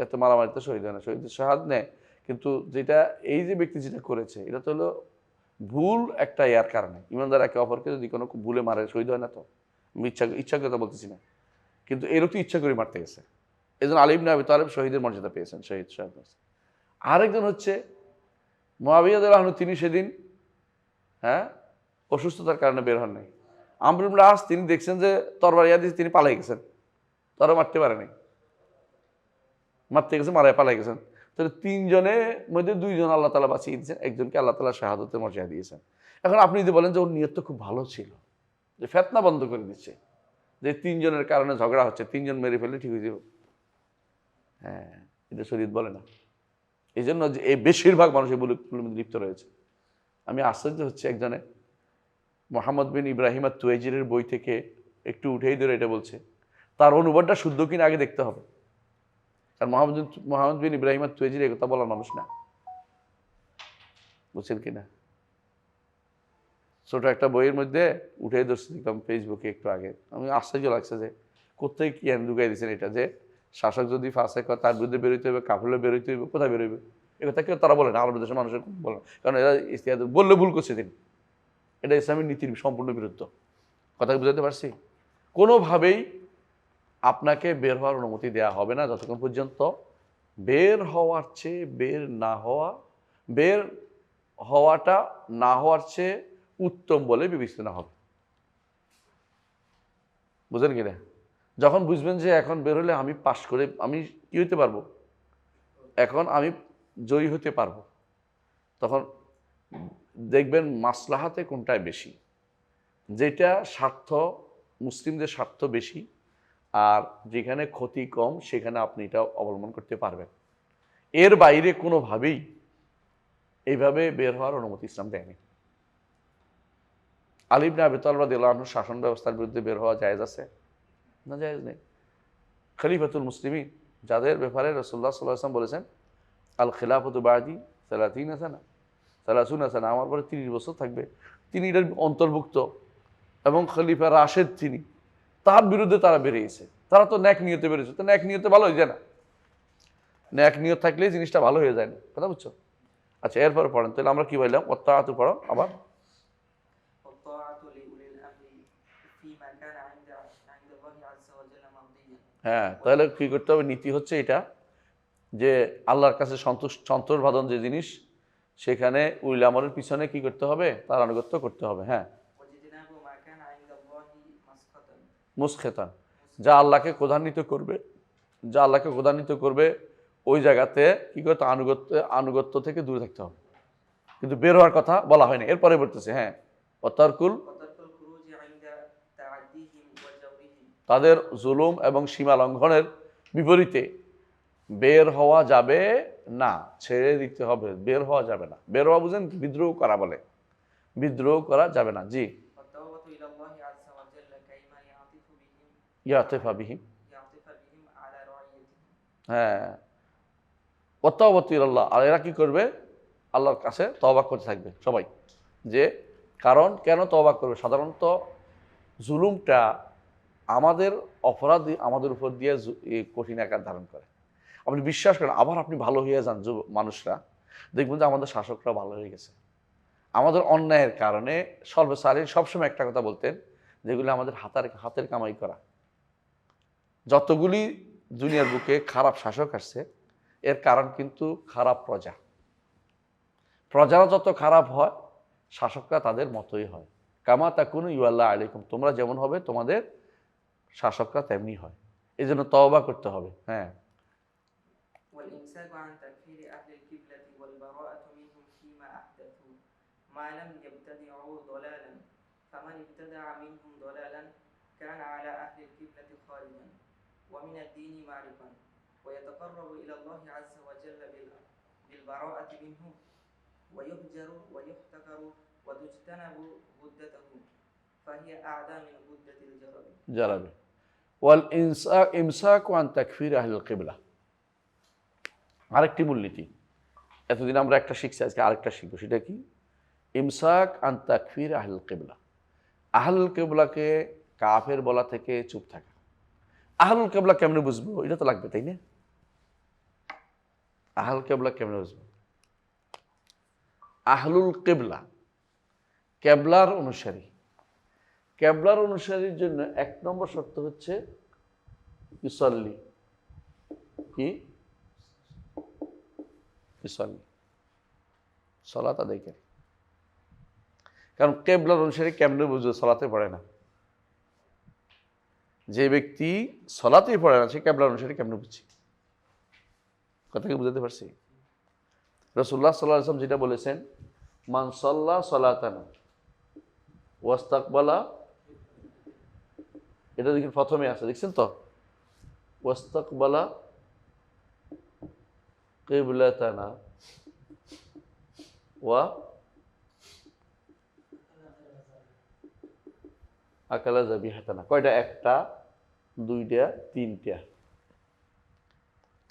এত মারামারিতে শহীদ হয় না, শহীদ শাহাদ নেয়। কিন্তু যেটা এই যে ব্যক্তি যেটা করেছে, এটা তো হলো ভুল একটা ইয়ার কারণে। ইমানদার একে অপরকে যদি কোনো ভুলে মারে শহীদ হয় না তো? আমি ইচ্ছাকৃত বলতেছি না, কিন্তু এই লোকটি ইচ্ছা করে মারতে গেছে। এই জন্য আলী ইবনে আবি তালেব শহীদের মর্যাদা পেয়েছেন, শহীদ। আরেকজন হচ্ছে মুআবিয়া রাদিয়াল্লাহু আনহু, তিনি সেদিন অসুস্থতার কারণে বের হন নাই। আমর ইবনে আস তিনি দেখছেন যে তরবারি দিয়ে তিনি পালাই গেছেন, তারা মারতে পারে নাই, মারতে গেছে, মারায় পালাই গেছেন। তাহলে তিনজনের মধ্যে দুইজন আল্লাহ তাআলা বাঁচিয়ে দিয়েছেন, একজনকে আল্লাহ তাআলা শাহাদাতের মর্যাদা দিয়েছেন। এখন আপনি যদি বলেন যে ওর নিয়ত তো খুব ভালো ছিল, যে ফিতনা বন্ধ করে দিচ্ছে, যে তিনজনের কারণে ঝগড়া হচ্ছে, তিনজন মেরে ফেলে ঠিক হয়ে যাবে, হ্যাঁ, এটা শরীয়ত বলে না। এই জন্য যে এই বেশিরভাগ মানুষ এই ভুলের মধ্যে লিপ্ত রয়েছে। আমি আশ্চর্য হচ্ছে, একজনে মোহাম্মদ বিন ইব্রাহিম আত-তুয়াইজিরের বই থেকে একটু উঠেই ধরে এটা বলছে, তার অনুবাদটা শুদ্ধ কিনা আগে দেখতে হবে। কারণ মোহাম্মদ বিন ইব্রাহিম আত-তুয়াইজির এই কথা বলার মানুষ না, বুঝছেন কিনা। ছোট একটা বইয়ের মধ্যে উঠেই ধরছি দেখলাম ফেসবুকে একটু আগে, আমি আশ্চর্য লাগছে যে কোথায় কি ঢুকাই দিয়েছেন এটা, যে শাসক যদি ফাঁসে করে তার বিরুদ্ধে বেরোইতে হবে, কাফেরও বেরোইতে হবে, কোথায় বেরোইবে, এ কথা কেউ তারা বলে না, আরব দেশের মানুষের বলে না, কারণ এরা ইস্তিহাদ বললে ভুল করছে তিনি, এটা ইসলামের নীতির সম্পূর্ণ বিরুদ্ধ। কথা বুঝাতে পারছি? কোনোভাবেই আপনাকে বের হওয়ার অনুমতি দেওয়া হবে না যতক্ষণ পর্যন্ত বের হওয়ার চেয়ে বের হওয়াটা না হওয়ার চেয়ে উত্তম বলে বিবেচনা হবে। বুঝলেন কিনা? যখন বুঝবেন যে এখন বের হলে আমি পাশ করে আমি কি হতে পারবো, এখন আমি জয়ী হতে পারবো, তখন দেখবেন মাসলাহাতে কোনটায় বেশি, যেটা স্বার্থ, মুসলিমদের স্বার্থ বেশি আর যেখানে ক্ষতি কম সেখানে আপনি এটা অবলম্বন করতে পারবেন। এর বাইরে কোনোভাবেই এইভাবে বের হওয়ার অনুমতি ইসলাম দেয়নি। আলী ইবনে আবি তালেব রাদিয়াল্লাহু আনহু শাসন ব্যবস্থার বিরুদ্ধে বের হওয়া জায়েজ আছে না? জায়েজ নেই। খলিফাতুল মুসলিমিন, যাদের ব্যাপারে রাসূলুল্লাহ সাল্লাল্লাহু আলাইহি ওয়াসাল্লাম বলেছেন আল খিলাফাতু বা'দি 30 সানা, 30 সানা, আমার পরে 30 বছর থাকবে, তিনি এটার অন্তর্ভুক্ত এবং খলিফা রাশেদ তিনি, তার বিরুদ্ধে তারা বেরিয়েছে। তারা তো ন্যাক নিয়তে বেরিয়েছে, তো ন্যাক নিয়তে ভালো হয়ে যায় না? ন্যাক নিয়ত থাকলেই জিনিসটা ভালো হয়ে যায় না, কথা বুঝছো? আচ্ছা, এরপরে পড়েন, তাহলে আমরা কি বললাম? ওয়াত্তাআতু পড়ো আবার। হ্যাঁ, তাহলে কি করতে হবে? নীতি হচ্ছে এটা যে আল্লাহর কাছে সন্তোষ ভাদন যে জিনিস, সেখানে উল আমরের পিছনে কি করতে হবে? তার আনুগত্য করতে হবে। হ্যাঁ, মুসখেতান, যা আল্লাহকে ক্রোধান্বিত করবে, যা আল্লাহকে ক্রোধান্বিত করবে ওই জায়গাতে কি করতে? আনুগত্য থেকে দূরে থাকতে হবে, কিন্তু বের হওয়ার কথা বলা হয়নি। এরপরে বলতেছে হ্যাঁ, অতারকুল, তাদের জুলুম এবং সীমা লঙ্ঘনের বিপরীতে বের হওয়া যাবে না, ছেড়ে দিতে হবে, বের হওয়া যাবে না। বের হওয়া বুঝেন? বিদ্রোহ করা বলে, বিদ্রোহ করা যাবে না। জি, ইয়াতিফা বিহিম, হ্যাঁ, ওয়াত্তাওবাতু ইলাল্লাহ, আর এরা কি করবে? আল্লাহর কাছে তওবা করতে থাকবে সবাই। যে কারণ কেন তওবা করবে? সাধারণত জুলুমটা আমাদের অপরাধ আমাদের উপর দিয়ে কঠিন আকার ধারণ করে। আপনি বিশ্বাস করেন, আবার আপনি ভালো হয়ে যান, মানুষরা দেখবেন যে আমাদের শাসকরা ভালো হয়ে গেছে। আমাদের অন্যায়ের কারণে সর্বসারী সবসময় একটা কথা বলতেন, যেগুলো আমাদের হাতের কামাই করা। যতগুলি দুনিয়ার বুকে খারাপ শাসক আসছে, এর কারণ কিন্তু খারাপ প্রজা। প্রজারা যত খারাপ হয়, শাসকরা তাদের মতোই হয়। কামা তাকুনু ইউআল্লাহ আলাইকুম, তোমরা যেমন হবে তোমাদের শাসকরা তেমনি হয়। এই জন্য তওবা করতে হবে। হ্যাঁ, ومن الدين معرفا ويتقرب إلى الله عز وجل بالبراءة منه ويهجر ويحتكر وتجتنب غدته فهي أعدى من غدة الجرب والإمساك عن تكفير أهل القبلة। আরেকটি মূলনীতি, এতদিন আমরা একটা শিখছি, আজকে আরেকটা শিখবো। সেটা কি? ইমসাক আন তাকফির আহলুল কিবলা, আহলুল কিবলাকে কাফের বলা থেকে চুপ থাকা। আহলুল কিবলা কেমনে বুঝবো? এটা তো লাগবে, তাই না? আহলুল কিবলা কেমনে বুঝবো? আহলুল কিবলা কেবলার অনুসারী। কেবলার অনুসারীর জন্য 1 নম্বর শর্ত হচ্ছে ইউসাল্লি, কি ইউসাল্লি, সালাত আদায়কারী। কারণ কিবলার অনুসারে কেমনে বুঝবে সালাতে পড়ে না? যে ব্যক্তি সালাতেই পড়ে না সে কিবলার অনুসারে কেমনে বুঝছি? কথা কি বুঝাতে পারছি? রাসূলুল্লাহ সাল্লাল্লাহু আলাইহি ওয়াসাল্লাম যেটা বলেছেন, মান সাল্লা সালাতানা ওয়াস্তাকবালা, এটা দেখুন প্রথমে আছে, দেখছেন তো, ওয়াস্তাকবালা কিবলাতানা ওয়া আকালা যাবিহাতানা। কয়টা? একটা, দুইটা,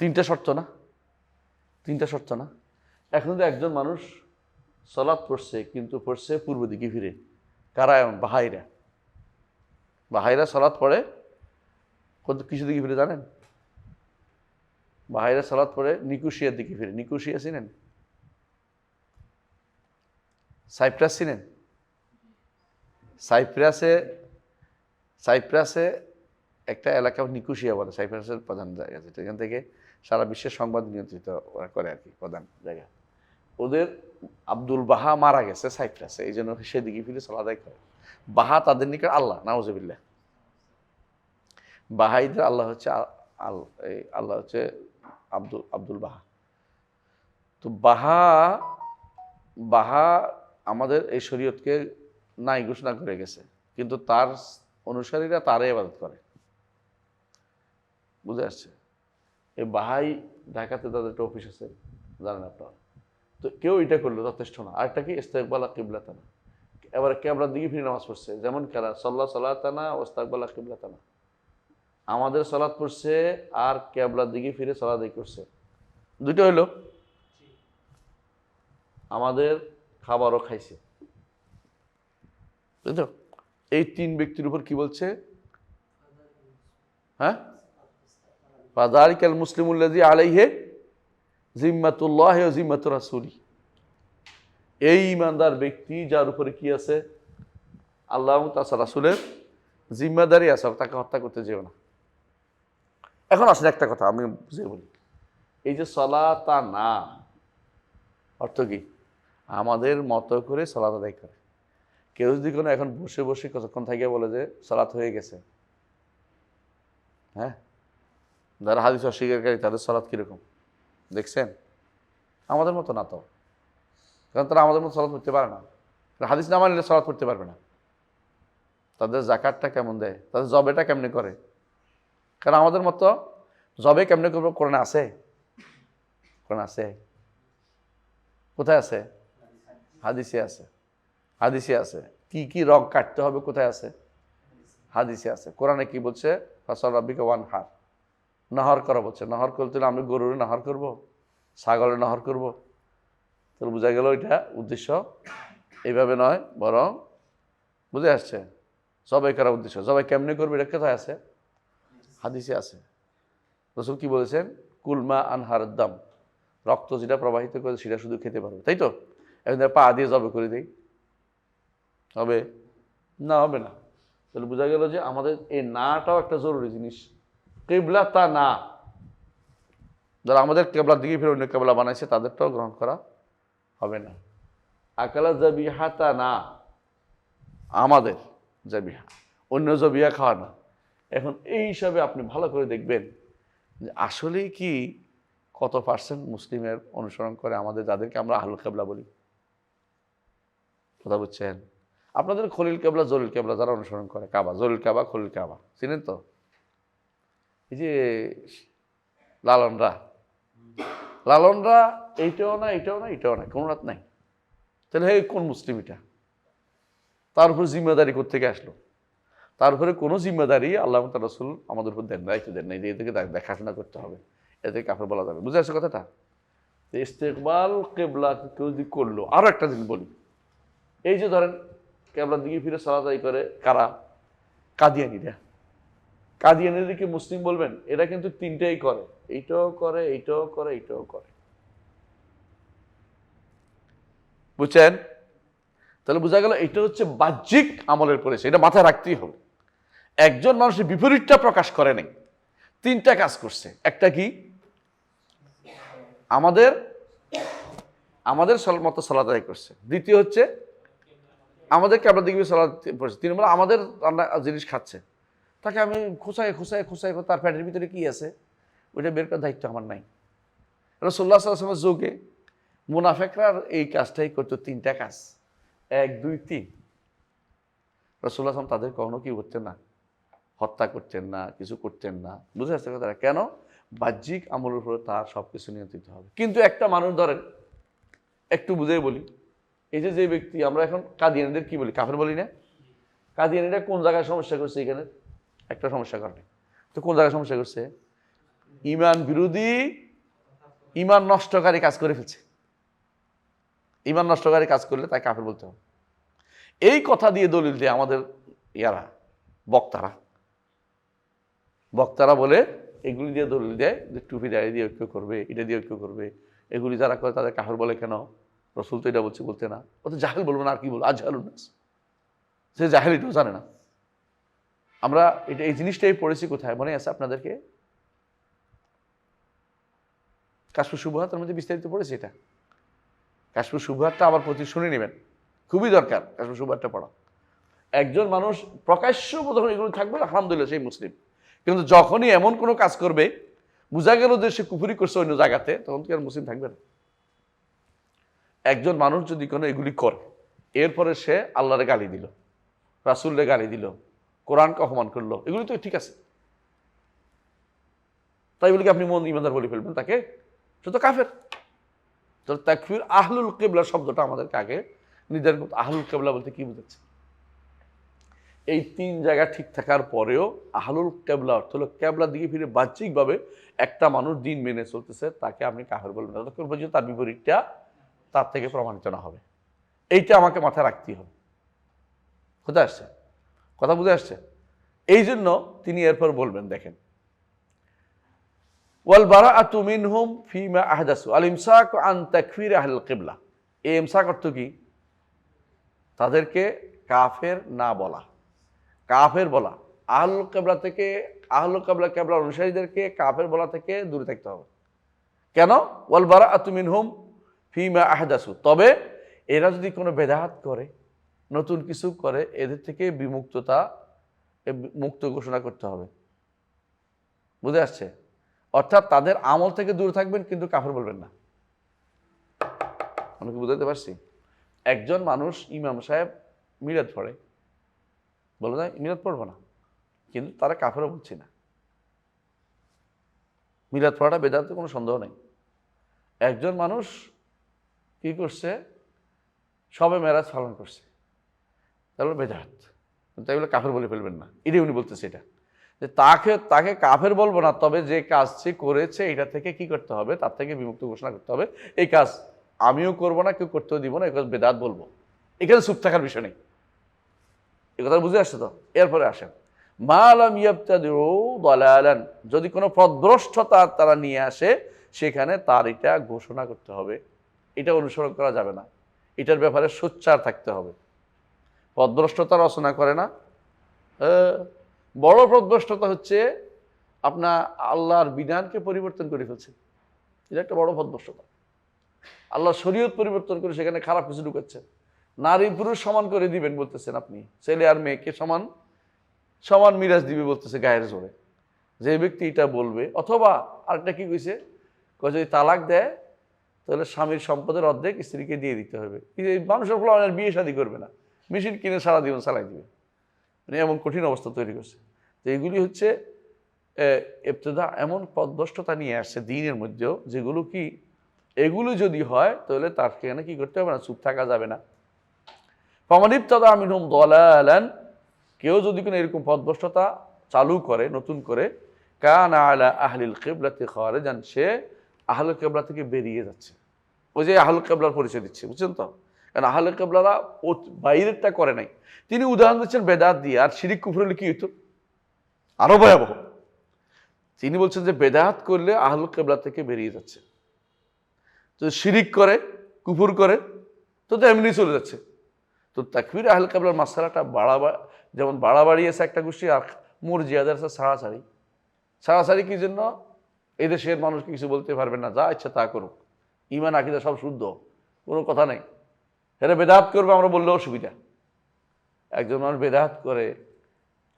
তিনটা শর্ত না? তিনটা শর্ত না? এখন তো একজন মানুষ সালাত পড়ছে কিন্তু পড়ছে পূর্ব দিকে ফিরে। কারা এমন? বাহাইরা সালাত পড়ে কিছু দিকে ফিরে জানেন? বাহাইরা সালাত পড়ে নিকুশিয়ার দিকে ফিরে। নিকুশিয়া চিনেন? সাইপ্রাস চিনেন? সাইপ্রাসে একটা এলাকা নিকুশিয়া বলে, সাইপ্রাসের প্রধান জায়গা, যেটা এখান থেকে সারা বিশ্বের সংবাদ নিয়ন্ত্রিত করে আর কি, প্রধান জায়গা। ওদের আব্দুল বাহা মারা গেছে সাইপ্রাসে, এই জন্য সেদিকে ফিরে সালাত আদায় করে। বাহা তাদের নিকট আল্লাহ, নাউজুবিল্লাহ। বাহাইদের আল্লাহ হচ্ছে আল্লাহ হচ্ছে আব্দুল বাহা। তো বাহা আমাদের এই শরীয়তকে নাই ঘোষণা করে গেছে, কিন্তু তার অনুসারীরা তারই ইবাদত করে। বুঝে আসছে? এই বাহাই ঢাকাতে তাদের একটা অফিস আছে, জানেন আপনারা। তো কেউ এটা করলো যথেষ্ট না। আরেকটা কি? ইস্তেকবালা কিবলাতানা, এবার কিবলার দিকে ফিরে নামাজ পড়ছে। যেমন কারা সাল্লা সালাতানা ওয়াস্তাকবালা কিবলাতানা, আমাদের সালাত পড়ছে আর কিবলার দিকে ফিরে সালাত আদায় করছে। দুটো হইলো, আমাদের খাবারও খাইছে, বুঝছো? এই তিন ব্যক্তির উপর কি বলছে? হ্যাঁ, ফাযালিকাল মুসলিমুল্লাযী আলাইহি জিম্মাতুল্লাহ ওয়া জিম্মাতু রাসূলি, এই ইমানদার ব্যক্তি যার উপরে কি আছে? আল্লাহ এবং তার রাসূলের জিম্মাদারি আছে, তাকে হত্যা করতে যেও না। এখন আসলে একটা কথা আমি বুঝিয়ে বলি, এই যে সালাতা না অর্থ কি? আমাদের মতো করে সালাত আদায় করে। কেউ যদি কোনো এখন বসে বসে কতক্ষণ থেকে বলে যে সালাত হয়ে গেছে, হ্যাঁ, যারা হাদিস অস্বীকারী তাদের সালাত কীরকম দেখছেন? আমাদের মতো না তো, কারণ তারা আমাদের মতো সালাত পড়তে পারে না। হাদিস না মানলে সালাত পড়তে পারবে না। তাদের জাকাতটা কেমন দেয়, তাদের জবেটা কেমনে করে, কারণ আমাদের মতো জবে কেমনে করবো কোরআনে আছে? কোরআনে আছে? কোথায় আছে? হাদিসে আছে। হাদিসে আছে। কি কি রগ কাটতে হবে কোথায় আছে? হাদিসে আছে। কোরআনে কি বলছে? ফাসাল রাব্বিকা ওয়ানহার, নহর করা বলছে। নহর করতে আমি গরুর নহর করব, ছাগলের নহর করব? তাহলে বোঝা গেল এটা উদ্দেশ্য এইভাবে নয়, বরং বুঝে আসছে জবাই করার উদ্দেশ্য। জবাই কেমনে করবে এটা কোথায় আছে? হাদিসে আছে। রাসূল কি বলেছেন? কুলমা আনহার দাম, রক্ত যেটা প্রবাহিত করে সেটা শুধু খেতে পারবে, তাই তো? এখন পা দিয়ে জবে করে দিই, হবে না? হবে না। তাহলে বোঝা গেল যে আমাদের এই নাটাও একটা জরুরি জিনিস। কিবলা তা না, যারা আমাদের কেবলার দিকে ফিরে অন্য কেবলা বানাইছে তাদেরটাও গ্রহণ করা হবে না। আকালা জাবিহাতা না, আমাদের জাবিহা, অন্য জাবিহা খাওয়া না। এখন এই হিসাবে আপনি ভালো করে দেখবেন যে আসলেই কি কত পার্সেন্ট মুসলিমের অনুসরণ করে আমাদের, যাদেরকে আমরা আহলুল কেবলা বলি। কথা বুঝছেন? আপনাদের খলিল কেবলা জলিল কেবলা যারা অনুসরণ করে, কাবা, জলিল কাবা, খলিল কাবা, চিনেন তো? এই যে লালনরা এইটাও না, এটাও না, এটাও না, কোনো রাত নাই। তাহলে হে কোন মুসলিম এটা? তার উপর জিম্মাদারি কোত্থেকে আসলো? তার উপরে কোনো জিম্মাদারি আল্লাহ তার রাসূল আমাদের উপর দেন, দায়িত্ব দেন নাই যে এদেরকে দেখাশোনা করতে হবে, এদেরকে কাফের বলা যাবে। বুঝে আসছে কথাটা? ইস্তেকবাল কেবলা কেউ যদি করলো, আরো একটা জিনিস বলি, এই যে ধরেন কেবলার দিকে ফিরে সালাত আদায় করে কারা? কাদিয়ানীরা। কাদিয়ানীদেরকে মুসলিম বলবেন? এরা কিন্তু তিনটাই করে, এইটাও করে, এইটাও করে, এইটাও করে। বুঝছেন? তাহলে বোঝা গেল এটা হচ্ছে বাহ্যিক আমলের পরিচয়, এটা মাথায় রাখতেই হবে। একজন মানুষের বিপরীতটা প্রকাশ করে নাই, তিনটা কাজ করছে। একটা কি, আমাদের মতো সালাত আদায় করছে। দ্বিতীয় হচ্ছে আমাদের ক্যাবলার দিকে সালাত পড়ছে। 3 নম্বর আমাদের রান্না জিনিস খাচ্ছে। তাকে আমি খোঁচাই তার পেটের ভিতরে কি আছে ওইটা বের করার দায়িত্ব আমার নাই। রাসূলুল্লাহ সাল্লাল্লাহু আলাইহি ওয়াসাল্লামের যুগে মুনাফিকরা এই কাজটাই করতো, 3টা কাজ, 1 2 3। রাসূলুল্লাহ সাল্লাল্লাহু তাদের কখনো কি করতেন না, হত্যা করতেন না, কিছু করতেন না। বুঝে আসছে কথাটা? কেন? বাহ্যিক আমলের উপরে তার সবকিছু নিয়ন্ত্রিত হবে। কিন্তু একটা মানুষ ধরেন, একটু বুঝে বলি, এই যে ব্যক্তি আমরা এখন কাদিয়ানীদের কি বলি, কাফের বলি না? কাদিয়ানীরা কোন জায়গায় সমস্যা করছে? এখানে একটা সমস্যা করে। তো কোন জায়গায় সমস্যা করছে? ঈমান বিরোধী, ঈমান নষ্টকারী কাজ করে ফেলছে। ঈমান নষ্টকারী কাজ করলে তাই কাফের বলতে হবে। এই কথা দিয়ে দলিল দিয়ে আমাদের ইয়ারা বক্তারা বলে, এগুলি দিয়ে দলিল দেয় যে টুপি দাঁড়িয়ে দিয়ে ঐক্য করবে, এটা দিয়ে ঐক্য করবে। এগুলি যারা করে তাদের কাফের বলে কেন? রসুল তো এটা বলতে না। ও তো জাহেল বলবো না, আর কি বলবো? আজহালুন নাস, সে জাহেলিটাও জানে না। আমরা এই জিনিসটাই পড়েছি কোথায় মনে আছে আপনাদেরকে? কাশফুস শুবহাতের মধ্যে বিস্তারিত পড়েছি এটা। কাশফুস শুবহাতটা আবার প্রতি শুনে নেবেন, খুবই দরকার কাশফুস শুবহাতটা পড়া। একজন মানুষ প্রকাশ্য বোধহয় এগুলো থাকবে, আলহামদুলিল্লাহ সেই মুসলিম। কিন্তু যখনই এমন কোনো কাজ করবে বোঝা গেল যে সে কুফরি করছে অন্য জায়গাতে, তখন কি আর মুসলিম থাকবে না? একজন মানুষ যদি কোনো এগুলি করে, এরপরে সে আল্লাহরে গালি দিল, রাসূলরে গালি দিল, কোরআনকে অপমান করলো, এগুলি তো ঠিক আছে, তাই বলে কি আপনি মন ইমানদার বলে ফেলবেন তাকে? সে তো কাফের। তো তাকফির আহলুল কিবলা শব্দটা আমাদেরকে আগে নির্ধারণ করতে। আহলুল কিবলা বলতে কি বুঝাচ্ছে? এই 3 জায়গা ঠিক থাকার পরেও আহলুল কিবলা অর্থ হলো কিবলার দিকে ফিরে বাহ্যিকভাবে একটা মানুষ দিন মেনে চলতেছে, তাকে আপনি কাফের বলবেন না যতক্ষণ পর্যন্ত তার বিপরীতটা তার থেকে প্রমাণিত না হবে। এইটা আমাকে মাথায় রাখতেই হবে। বুঝে আসছে কথা? বুঝে আসছে? এই জন্য তিনি এরপর বলবেন, দেখেন, ওয়াল বারাআতু মিনহুম ফিমা আহদাসু আল ইমসাক আন তাকফির আহলুল কিবলা। এই ইমসাক অর্থ কি? তাদেরকে কাফের না বলা, কাফের বলা। আহলুল কিবলা থেকে, আহলুল কিবলা অনুসারীদেরকে কাফের বলা থেকে দূরে থাকতে হবে। কেন? ওয়াল বারাআতু মিনহুম ফিমা আহদাসু, তবে এরা যদি কোনো বেদাত করে, নতুন কিছু করে, এদের থেকে মুক্ত ঘোষণা করতে হবে। বুঝে আসছে? অর্থাৎ তাদের আমল থেকে দূরে থাকবেন, কিন্তু কাফের বলবেন না। আমি কি বুঝাতে পারছি? একজন মানুষ, ইমাম সাহেব মিলাদ পড়ে, বলে না মিলাদ পড়বো না, কিন্তু তারা কাফেরও বলছি না। মিলাদ পড়াটা বেদাতে কোনো সন্দেহ নেই। একজন মানুষ কি করছে? সবে মেরাজ পালন করছে, তাহলে বেদাত, তাই বলে কাফের বলে ফেলবেন না। এটাই উনি বলতেছে, এটা যে তাকে কাফের বলবো না, তবে যে কাজ সে করেছে এটা থেকে কি করতে হবে? তার থেকে বিমুক্ত ঘোষণা করতে হবে। এই কাজ আমিও করবো না, কেউ করতেও দিব না, এই কাজ বেদাত বলবো। এখানে চুপ থাকার বিষয় নেই। এই কথা বুঝে আসছে তো? এরপরে আসেন, মা লাম ইয়াবতাদিউ দালালান, যদি কোনো পথভ্রষ্টতা তারা নিয়ে আসে, সেখানে তার এটা ঘোষণা করতে হবে। এটা অনুসরণ করা যাবে না, এটার ব্যাপারে সোচ্চার থাকতে হবে। পথভ্রষ্টতা রচনা করে না। বড় পথভ্রষ্টতা হচ্ছে আপনার আল্লাহর বিধানকে পরিবর্তন করে ফেলছে, এটা একটা বড় পথভ্রষ্টতা। আল্লাহর শরীয়ত পরিবর্তন করে সেখানে খারাপ কিছু ঢুকাচ্ছে। নারী পুরুষ সমান করে দিবেন বলতেছেন আপনি, ছেলে আর মেয়েকে সমান সমান মিরাজ দিবে বলতেছে গায়ের জোরে। যে ব্যক্তি এটা বলবে, অথবা আরেকটা কি কইছে, যদি তালাক দেয় তাহলে স্বামীর সম্পদের অর্ধেক স্ত্রীকে দিয়ে দিতে হবে। মানুষের ফলে আর বিয়ে শাদী করবে না, মেশিন কিনে সারা জীবন চালাই দিবে। মানে এমন কঠিন অবস্থা তৈরি করছে। তো এগুলি হচ্ছে ইবতিদা, এমন পথভ্রষ্টতা নিয়ে আসছে দিনের মধ্যেও, যেগুলো কি, এগুলো যদি হয় তাহলে তার সেখানে কি করতে হবে না, চুপ থাকা যাবে না। ফামান ইবতাদা মিনহুম দালালান, কেউ যদি কোনো এরকম পথভ্রষ্টতা চালু করে, নতুন করে, কানা আলা আহলিল কিবলাতি খারিজান, সে আহলুল কিবলা থেকে বেরিয়ে যাচ্ছে। ওই যে আহলুল কিবলার পরিচয় দিচ্ছে, বুঝছেন তো? কারণ আহলুল কিবলারা বাইরেরটা করে নাই। তিনি উদাহরণ দিচ্ছেন বেদাত দিয়ে। আর শিরিক কুফর হলে কি হইতো? আরো ভয়াবহ। তিনি বলছেন যে বেদাত করলে আহলুল কিবলা থেকে বেরিয়ে যাচ্ছে। তো শিরিক করে, কুফর করে, তো এমনি চলে যাচ্ছে। তো তাকফির আহলুল কিবলার মাসআলাটা যেমন বাড়াবাড়ি আছে একটা গোষ্ঠী, আর মুরজিয়াদের আছে ছাড়াছাড়ি। ছাড়াছাড়ি কি জন্য? এই দেশের মানুষকে কিছু বলতে পারবেন না, যা ইচ্ছা তা করুক, ইমান আকিদা সব শুদ্ধ, কোনো কথা নেই। এরা বেদাত করবে আমরা বললে অসুবিধা। একজন মানুষ বেদাত করে,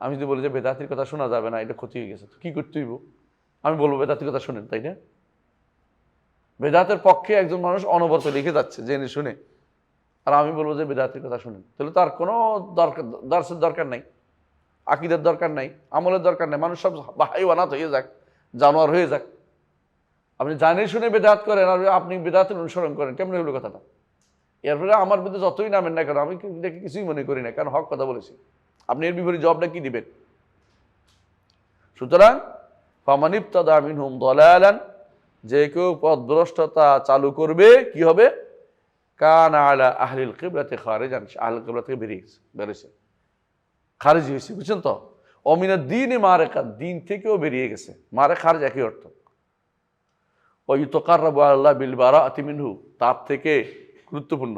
আমি যদি বলি যে বেদাতির কথা শোনা যাবে না, এটা ক্ষতি হয়ে গেছে, তো কী করতে হইব? আমি বলবো বেদাতির কথা শোনেন, তাই না? বেদাতের পক্ষে একজন মানুষ অনবরত লিখে যাচ্ছে জেনে শুনে, আর আমি বলবো যে বেদাতির কথা শুনেন, তাহলে তার কোনো দর্শের দরকার নাই, আকিদের দরকার নাই, আমলের দরকার নাই। মানুষ সব হাইওয়ানাত হয়ে যাক, জানোয়ার হয়ে যাক। আপনি জানে শুনে বেদাত করেন আর আপনি বেদাতের অনুসরণ করেন, কেমন হলো কথাটা? এরপরে আমার বিরুদ্ধে যতই নামেন না কেন, আমি দেখে কিছুই মনে করি না, কারণ হক কথা বলেছি। আপনি এর বিপরীত জবাবটা কি দিবেন? সুতরাং ফামান ইবতাদা মিনহুম দালালান, যে কেউ পথভ্রষ্টতা চালু করবে, কি হবে? কানা আলা আহলিল কিবলাতি খারিজান, আহলিল কিবলা থেকে বেরিয়েছে, খারিজ হয়েছে, বুঝছেন তো? অমিনাদ দ্বীনি মারেকা, দিন থেকেও বেরিয়ে গেছে। মারে খারিজ একই অর্থ। ওয়া ইউতাকাররাবু আল্লাহ বিল বারাআতি মিনহু, তার থেকে গুরুত্বপূর্ণ,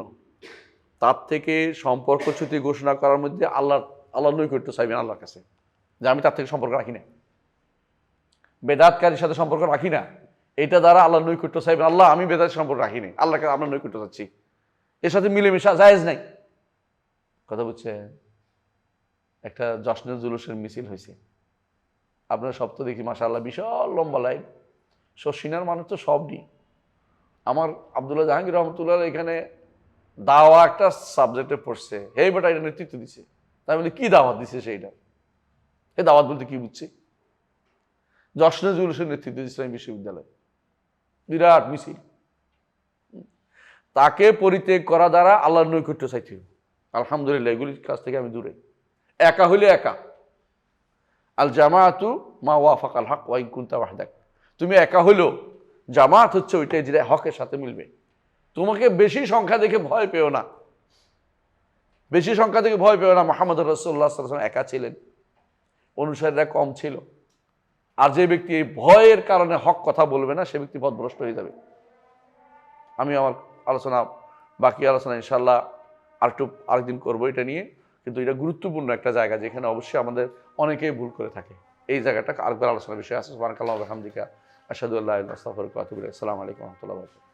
তার থেকে সম্পর্ক চ্যুতি ঘোষণা করার মধ্যে আল্লাহ নৈকট্য চাইবেন আল্লাহর কাছে, যে আমি তার থেকে সম্পর্ক রাখি না, বেদাতকারীর সাথে সম্পর্ক রাখি না, এটা দ্বারা আল্লাহ নৈকট্য চাইবেন। আল্লাহ, আমি বেদাতের সম্পর্ক রাখি না, আল্লাহকে আমরা নৈকট্য চাচ্ছি, এর সাথে মিলেমিশা জায়েজ নাই। কথা বুঝছে? একটা জশ্নের জুলুসের মিছিল হয়েছে, আপনার সব তো দেখি মাশাআল্লাহ বিশাল লম্বা লাইন, শশিনার মানুষ তো সবই। আমার আব্দুল্লাহ জাহাঙ্গীর রহমতুল্লাহ এখানে দাওয়া একটা সাবজেক্টে পড়ছে, এই বেটা এটা নেতৃত্ব দিছে, তাই বলে কি দাওয়াত দিছে সেইটা? এই দাওয়াত বলতে কি বুঝছি? জশ্নে জুলুসের নেতৃত্ব ইসলামী বিশ্ববিদ্যালয়, বিরাট মিছিল। তাকে পরিত্যাগ করা দ্বারা আল্লাহর নৈকট্য চাইতে হবে। আলহামদুলিল্লাহ এগুলির কাছ থেকে আমি দূরে। একা হইলে একা, আল জামাআতু মা ওয়াফাকাল হক ওয়া ইন কুনতা ওয়াহদাক, তুমি একা হইলেও জামাত হচ্ছে ওইটাই যেটা হকের সাথে মিলবে। তোমাকে বেশি সংখ্যা দেখে ভয় পেও না, বেশি সংখ্যা দেখে ভয় পেও না। মুহাম্মদ রাসূলুল্লাহ সাল্লাল্লাহু আলাইহি ওয়াসাল্লাম একা ছিলেন, অনুসারীরা কম ছিল। আর যে ব্যক্তি এই ভয়ের কারণে হক কথা বলবে না, সে ব্যক্তি পথভ্রষ্ট হয়ে যাবে। আমি আমার বাকি আলোচনা ইনশাআল্লাহ আরেকদিন করবো এটা নিয়ে, কিন্তু এটা গুরুত্বপূর্ণ একটা জায়গা যেখানে অবশ্যই আমাদের অনেকেই ভুল করে থাকে। এই জায়গাটা আরেকবার আলোচনার বিষয় আছে। সুবহানাকাল্লাহি ওয়া বিহামদিকা, আশহাদু আল্লা ইলাহা ইল্লা আনতা, আস্তাগফিরুকা ওয়া আতুবু ইলাইক। আসসালামু আলাইকুম ওয়া রাহমাতুল্লাহি ওয়া বারাকাতুহু।